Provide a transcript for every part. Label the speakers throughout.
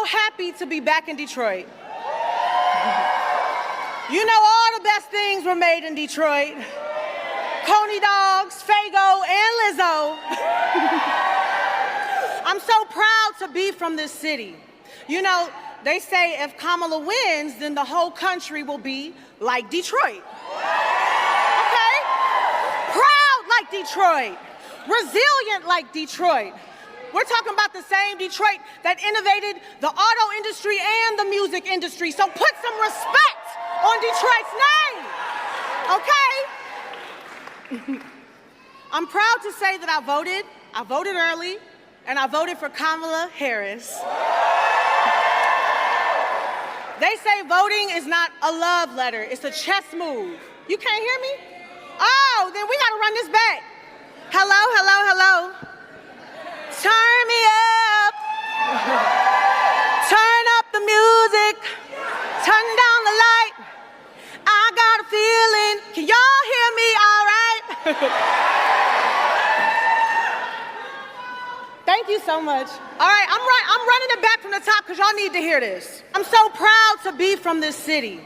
Speaker 1: happy to be back in Detroit. You know, all the best things were made in Detroit. Coney dogs, Fago, and Lizzo. I'm so proud to be from this city. You know, they say if Kamala wins, then the whole country will be like Detroit. Okay? Proud like Detroit. Resilient like Detroit. We're talking about the same Detroit that innovated the auto industry and the music industry. So put some respect on Detroit's name, okay? I'm proud to say that I voted early, and I voted for Kamala Harris. They say voting is not a love letter, it's a chess move. You can't hear me? Oh, then we gotta run this back. Hello, hello, hello. Turn me up. Turn up the music. Turn down the light. I got a feeling. Can y'all hear me all right? Thank you so much. All right, I'm running it back from the top because y'all need to hear this. I'm so proud to be from this city.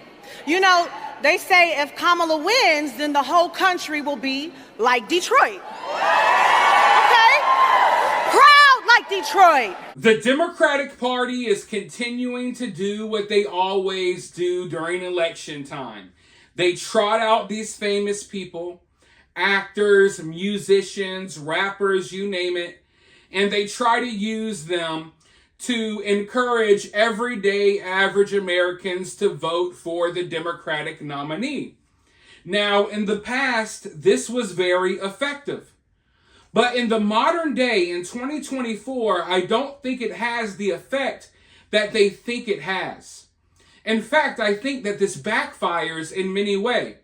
Speaker 1: You know, they say if Kamala wins, then the whole country will be like Detroit. Okay? Proud like Detroit.
Speaker 2: The Democratic Party is continuing to do what they always do during election time. They trot out these famous people, actors, musicians, rappers, you name it, and they try to use them to encourage everyday average Americans to vote for the Democratic nominee. Now, in the past, this was very effective. But in the modern day, in 2024, I don't think it has the effect that they think it has. In fact, I think that this backfires in many ways.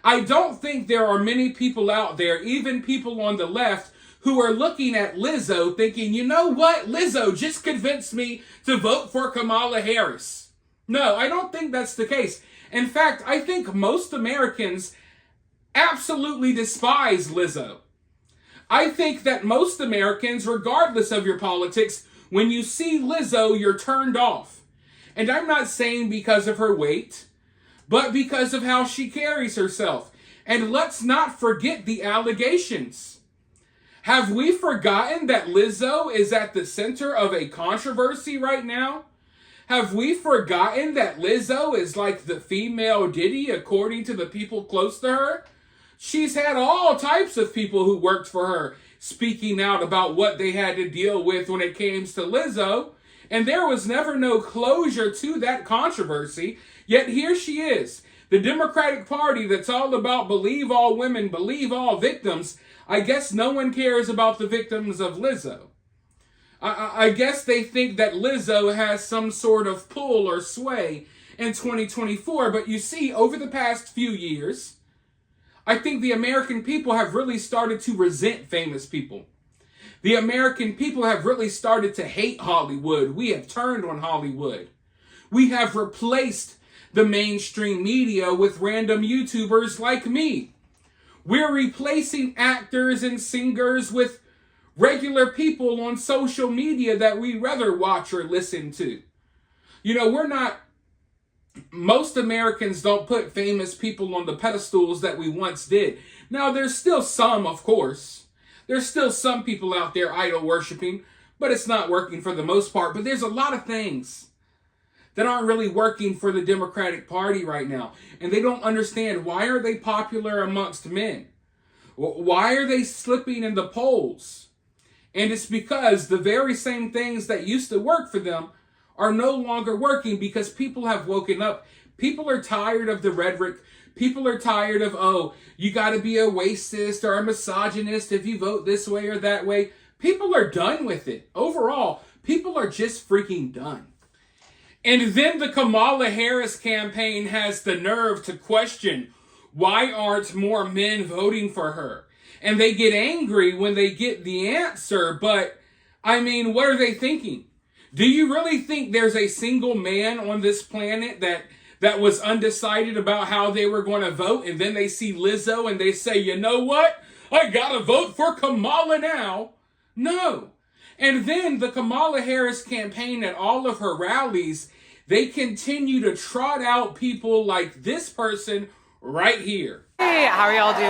Speaker 2: I don't think there are many people out there, even people on the left, who are looking at Lizzo thinking, you know what, Lizzo just convinced me to vote for Kamala Harris. No, I don't think that's the case. In fact, I think most Americans absolutely despise Lizzo. I think that most Americans, regardless of your politics, when you see Lizzo, you're turned off. And I'm not saying because of her weight, but because of how she carries herself. And let's not forget the allegations. Have we forgotten that Lizzo is at the center of a controversy right now? Have we forgotten that Lizzo is like the female Diddy according to the people close to her? She's had all types of people who worked for her speaking out about what they had to deal with when it came to Lizzo. And there was never no closure to that controversy. Yet here she is. The Democratic Party that's all about believe all women, believe all victims. I guess no one cares about the victims of Lizzo. I guess they think that Lizzo has some sort of pull or sway in 2024. But you see, over the past few years, I think the American people have really started to resent famous people. The American people have really started to hate Hollywood. We have turned on Hollywood. We have replaced the mainstream media with random YouTubers like me. We're replacing actors and singers with regular people on social media that we rather watch or listen to. You know, most Americans don't put famous people on the pedestals that we once did. Now, there's still some, of course. There's still some people out there idol worshiping, but it's not working for the most part. But there's a lot of things that aren't really working for the Democratic Party right now. And they don't understand, why are they popular amongst men? Why are they slipping in the polls? And it's because the very same things that used to work for them are no longer working, because people have woken up. People are tired of the rhetoric. People are tired of, oh, you got to be a racist or a misogynist if you vote this way or that way. People are done with it. Overall, people are just freaking done. And then the Kamala Harris campaign has the nerve to question, why aren't more men voting for her? And they get angry when they get the answer. But, I mean, what are they thinking? Do you really think there's a single man on this planet that was undecided about how they were going to vote, and then they see Lizzo and they say, you know what? I got to vote for Kamala now? No. And then the Kamala Harris campaign at all of her rallies, they continue to trot out people like this person right here.
Speaker 3: Hey, how are y'all doing?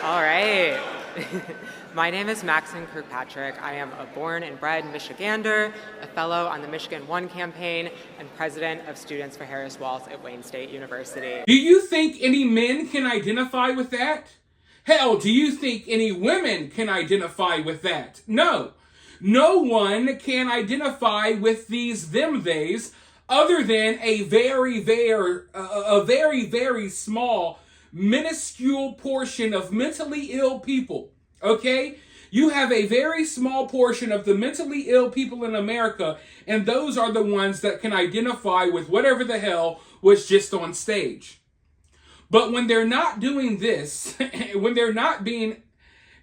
Speaker 3: All right. My name is Maxine Kirkpatrick. I am a born and bred Michigander, a fellow on the Michigan One campaign, and president of Students for Harris Walls at Wayne State University.
Speaker 2: Do you think any men can identify with that? Hell, do you think any women can identify with that? No. No one can identify with these them theys other than a very, very small, minuscule portion of mentally ill people. Okay? You have a very small portion of the mentally ill people in America, and those are the ones that can identify with whatever the hell was just on stage. But when they're not doing this, when they're not being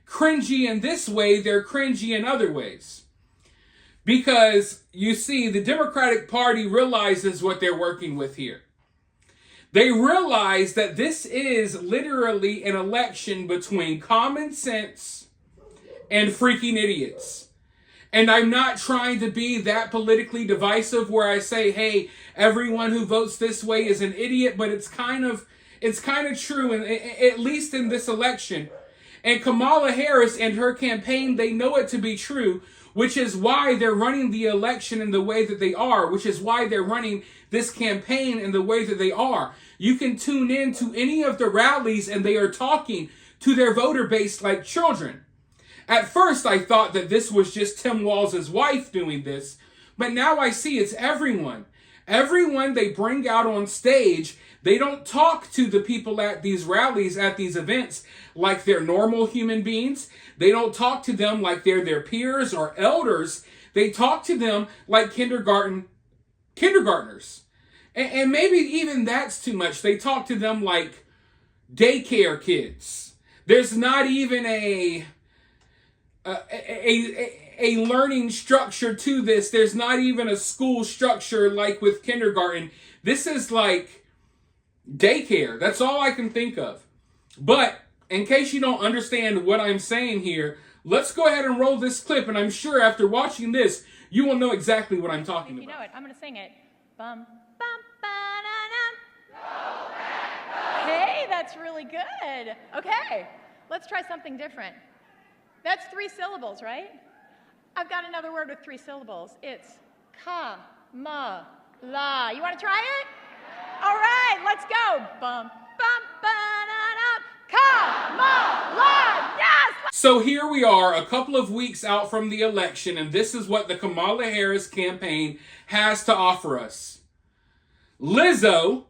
Speaker 2: cringy in this way, they're cringy in other ways. Because, you see, the Democratic Party realizes what they're working with here. They realize that this is literally an election between common sense and freaking idiots. And I'm not trying to be that politically divisive where I say, hey, everyone who votes this way is an idiot, but it's kind of true, and at least in this election. And Kamala Harris and her campaign, they know it to be true, which is why they're running the election in the way that they are, which is why they're running this campaign in the way that they are. You can tune in to any of the rallies and they are talking to their voter base like children. At first, I thought that this was just Tim Walz's wife doing this, but now I see it's everyone. Everyone they bring out on stage, they don't talk to the people at these rallies, at these events, like they're normal human beings. They don't talk to them like they're their peers or elders. They talk to them like kindergartners. And maybe even that's too much. They talk to them like daycare kids. There's not even a learning structure to this. There's not even a school structure like with kindergarten. This is like daycare. That's all I can think of. But in case you don't understand what I'm saying here, let's go ahead and roll this clip, and I'm sure after watching this, you will know exactly what I'm talking about.
Speaker 4: You know it. I'm going to sing it. Bum, bum, ba-da-dum. Hey, that's really good. Okay, let's try something different. That's 3 syllables, right? I've got another word with 3 syllables. It's Ka-ma-la. You want to try it? All right, let's go. Bum, bum, ba-da-dum. Kamala, yes!
Speaker 2: So here we are, a couple of weeks out from the election, and this is what the Kamala Harris campaign has to offer us. Lizzo,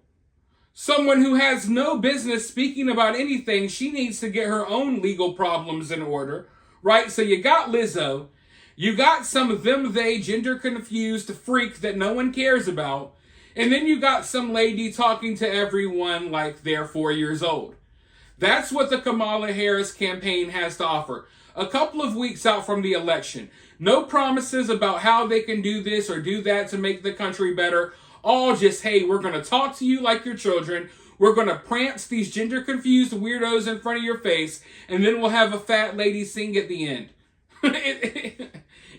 Speaker 2: someone who has no business speaking about anything, she needs to get her own legal problems in order, right? So you got Lizzo, you got some of them, they, gender-confused freak that no one cares about, and then you got some lady talking to everyone like they're 4 years old. That's what the Kamala Harris campaign has to offer. A couple of weeks out from the election. No promises about how they can do this or do that to make the country better. All just, hey, we're going to talk to you like your children. We're going to prance these gender-confused weirdos in front of your face, and then we'll have a fat lady sing at the end.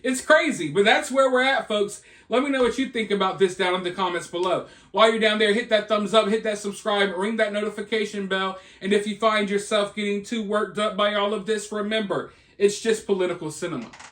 Speaker 2: It's crazy, but that's where we're at, folks. Let me know what you think about this down in the comments below. While you're down there, hit that thumbs up, hit that subscribe, ring that notification bell. And if you find yourself getting too worked up by all of this, remember, it's just political cinema.